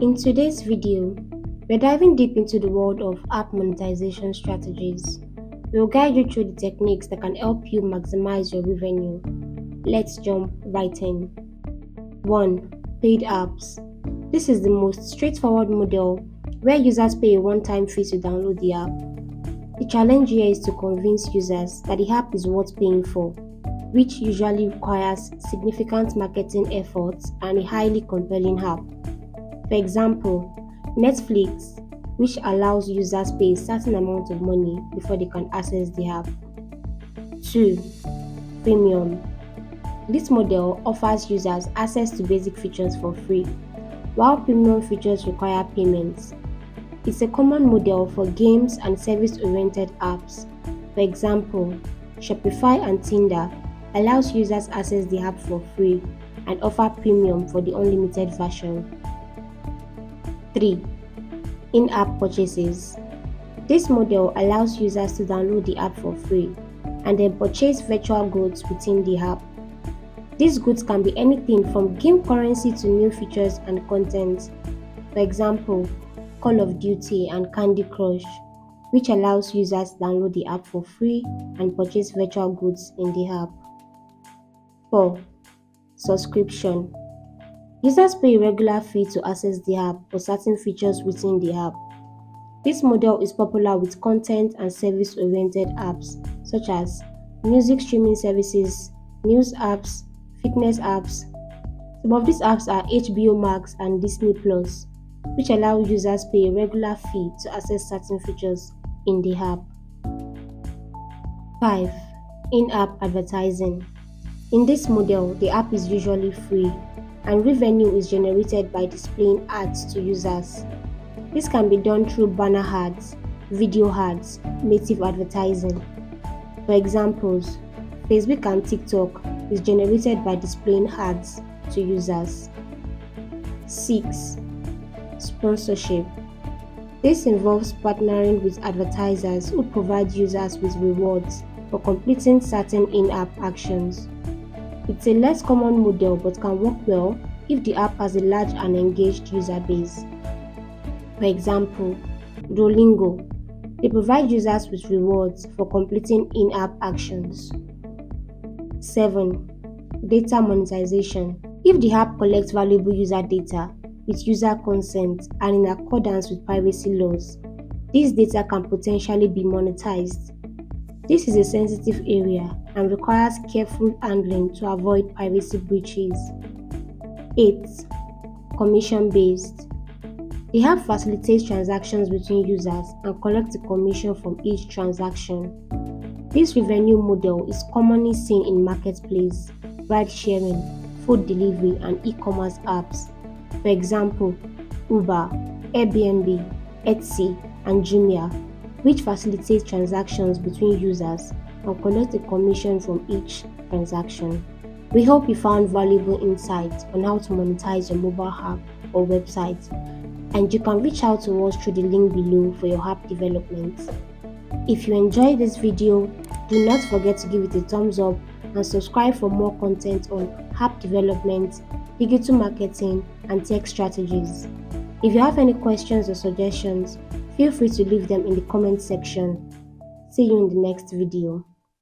In today's video, we're diving deep into the world of app monetization strategies. We'll guide you through the techniques that can help you maximize your revenue. Let's jump right in. 1. Paid apps. This is the most straightforward model where users pay a one-time fee to download the app. The challenge here is to convince users that the app is worth paying for, which usually requires significant marketing efforts and a highly compelling app. For example, Netflix, which allows users to pay a certain amount of money before they can access the app. 2. Freemium. This model offers users access to basic features for free, while premium features require payments. It's a common model for games and service-oriented apps. For example, Shopify and Tinder allows users access the app for free and offer premium for the unlimited version. 3. In-app purchases. This model allows users to download the app for free and then purchase virtual goods within the app. These goods can be anything from game currency to new features and content. For example, Call of Duty and Candy Crush, which allows users to download the app for free and purchase virtual goods in the app. 4. Subscription. Users pay a regular fee to access the app for certain features within the app. This model is popular with content and service-oriented apps such as music streaming services, news apps, fitness apps. Some of these apps are HBO Max and Disney Plus, which allow users to pay a regular fee to access certain features in the app. 5. In-app advertising. In this model, the app is usually free, and revenue is generated by displaying ads to users. This can be done through banner ads, video ads, native advertising. For examples, Facebook and TikTok is generated by displaying ads to users. 6. Sponsorship. This involves partnering with advertisers who provide users with rewards for completing certain in-app actions. It's a less common model but can work well if the app has a large and engaged user base. For example, Duolingo. They provide users with rewards for completing in-app actions. 7. Data monetization. If the app collects valuable user data with user consent and in accordance with privacy laws, this data can potentially be monetized. This is a sensitive area and requires careful handling to avoid privacy breaches. 8. Commission-based. The app facilitates transactions between users and collects a commission from each transaction. This revenue model is commonly seen in marketplace, ride-sharing, food delivery, and e-commerce apps. For example, Uber, Airbnb, Etsy, and Jumia, which facilitates transactions between users and collect a commission from each transaction. We hope you found valuable insights on how to monetize your mobile app or website, and you can reach out to us through the link below for your app development. If you enjoyed this video, do not forget to give it a thumbs up and subscribe for more content on app development, digital marketing, and tech strategies. If you have any questions or suggestions, feel free to leave them in the comment section. See you in the next video.